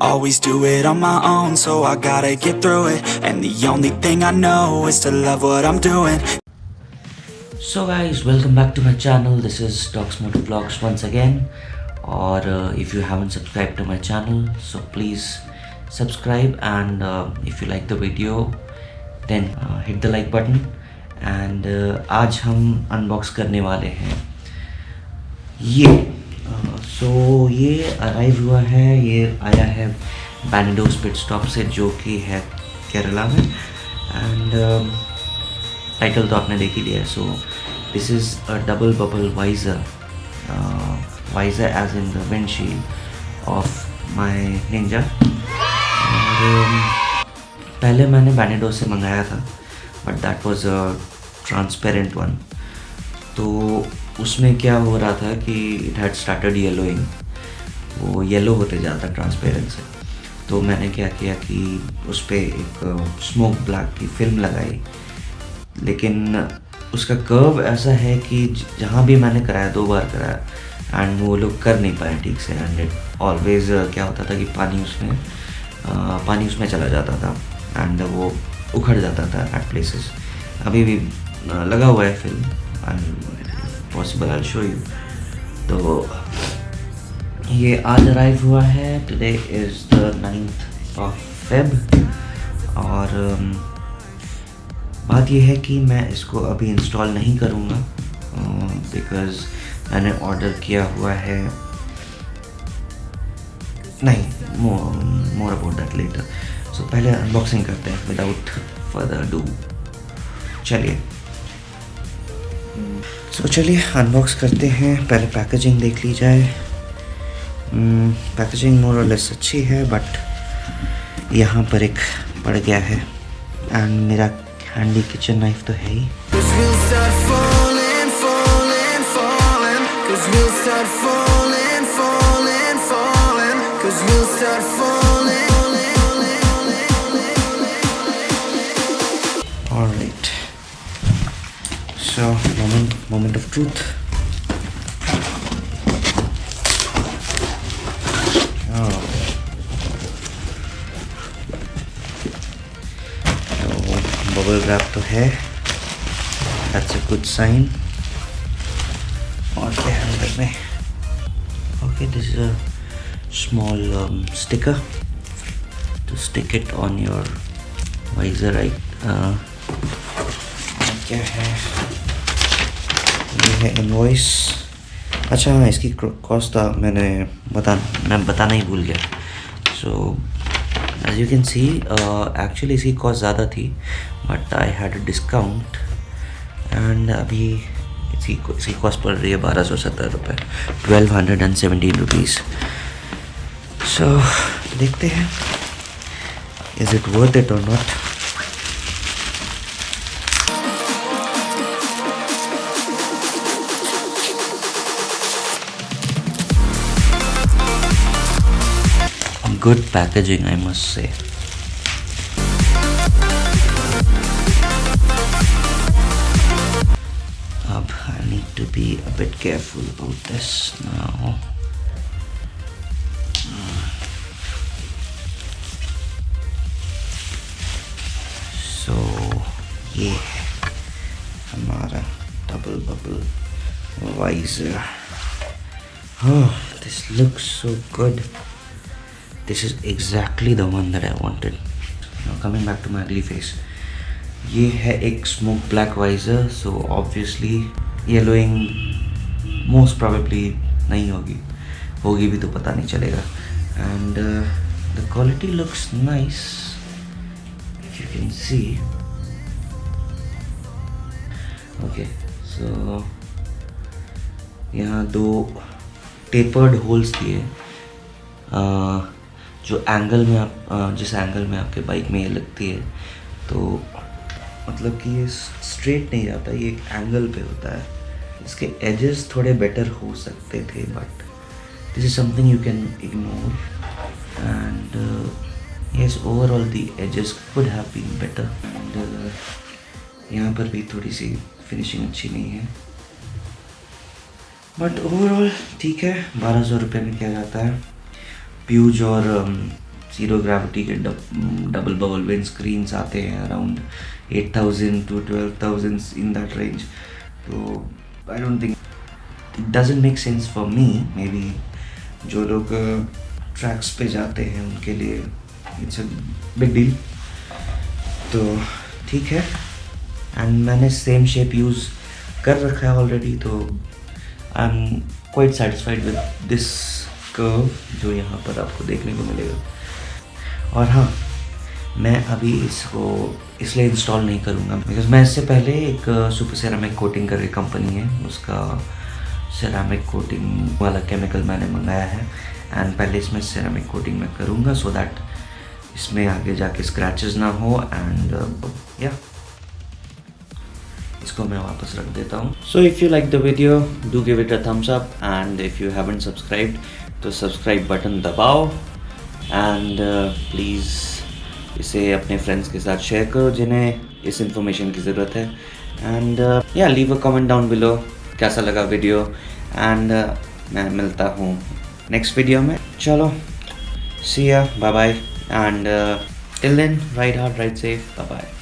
always do it on my own, so I gotta get through it. And the only thing I know is to love what I'm doing. So guys, welcome back to my channel. This is Motovlogs once again. Or if you haven't subscribed to my channel, so please subscribe, and if you like the video then hit the like button. And आज हम unbox करने वाले हैं ये ये arrive हुआ है, ये आया है बैनिडोस पिटस्टॉप से, जो कि है केरला में। एंड टाइटल तो आपने देख ही लिया है। So this is a double bubble visor, visor as in the windshield of my ninja. और पहले मैंने बैनिडोस से मंगाया था, but that was a transparent one. तो उसमें क्या हो रहा था कि इट हैड स्टार्टेड येलोइंग, वो येलो होते जाता ट्रांसपेरेंट से। तो मैंने क्या किया कि उस पर एक स्मोक ब्लैक की फिल्म लगाई, लेकिन उसका कर्व ऐसा है कि जहाँ भी मैंने कराया, 2 बार कराया, एंड वो लोग कर नहीं पाए ठीक से। एंड इट ऑलवेज क्या होता था कि पानी उसमें चला जाता था, एंड वो उखड़ जाता था एट प्लेसेस। अभी भी लगा हुआ है film, possible I show you. तो ये आज अराइव हुआ है, today is the 9th of Feb। और बात ये है कि मैं इसको अभी इंस्टॉल नहीं करूँगा, बिकॉज़ मैंने ऑर्डर किया हुआ है। नहीं, मोर अबाउट दैट लेटर। सो पहले अनबॉक्सिंग करते हैं विदाउट फर्दर डू। चलिए चलिए अनबॉक्स करते हैं। पहले पैकेजिंग देख ली जाए। पैकेजिंग मोर और लेस अच्छी है, बट यहाँ पर एक पड़ गया है, एंड मेरा हैंडी किचन नाइफ तो है ही। Alright, so moment of truth. Oh. तो बबल रैप तो है, that's a good sign। और क्या है अंदर में? Okay, this is a small sticker to stick it on your visor, right? क्या है ये? है इनवॉइस। अच्छा हाँ, इसकी कॉस्ट मैं बताना ही भूल गया। So as you can see, actually इसकी कॉस्ट ज़्यादा थी, but I had a discount, and अभी इसकी कॉस्ट पड़ रही है 1270 रुपये, 1217 रुपीज़। सो देखते हैं इज़ इट वर्थ इट और not. Good packaging, I must say. I need to be a bit careful about this now. So ये हमारा double bubble visor. Oh, this looks so good. This is exactly the one that I wanted. Now coming back to my ugly face, ये है एक smoke black visor, so obviously yellowing most probably नहीं होगी भी तो पता नहीं चलेगा। And the quality looks nice, if you can see. Okay, so यहाँ 2 tapered holes दिए, जो एंगल में आप जिस एंगल में आपके बाइक में ये लगती है, तो मतलब कि ये स्ट्रेट नहीं जाता, ये एक एंगल पे होता है। इसके एजेस थोड़े बेटर हो सकते थे, but this is something you can ignore. And yes, overall the ages could have been better. And यहाँ पर भी थोड़ी सी फिनिशिंग अच्छी नहीं है, बट ओवरऑल ठीक है। 1200 रुपये में क्या जाता है। प्यूज और जीरो ग्रेविटी के डबल बबल विंड स्क्रीन्स आते हैं around 8,000 to 12,000 in that range. तो I don't think it doesn't make sense for me. Maybe जो लोग ट्रैक्स पे जाते हैं उनके लिए इट्स अ बिग डील. तो ठीक है. एंड मैंने सेम शेप यूज़ कर रखा है ऑलरेडी, तो I am quite satisfied with this curve जो यहाँ पर आपको देखने को मिलेगा. और हाँ, मैं अभी इसको इसलिए इंस्टॉल नहीं करूँगा बिकॉज मैं इससे पहले एक सुपर सेरामिक कोटिंग करके कंपनी है, उसका सेरामिक कोटिंग वाला केमिकल मैंने मंगाया है. एंड पहले इसमें सेरामिक कोटिंग मैं करूँगा सो दैट इसमें आगे जाके स्क्रैचेस ना हो. एंड या इसको मैं वापस रख देता हूँ. So if you like the video do give it a thumbs up. And if you haven't subscribed तो सब्सक्राइब बटन दबाओ. एंड प्लीज़ इसे अपने फ्रेंड्स के साथ शेयर करो जिन्हें इस इंफॉर्मेशन की ज़रूरत है. एंड या leave a comment down below कैसा लगा वीडियो. एंड मैं मिलता हूँ नेक्स्ट वीडियो में. चलो, see ya, bye bye. And till then, ride hard, ride safe, bye bye.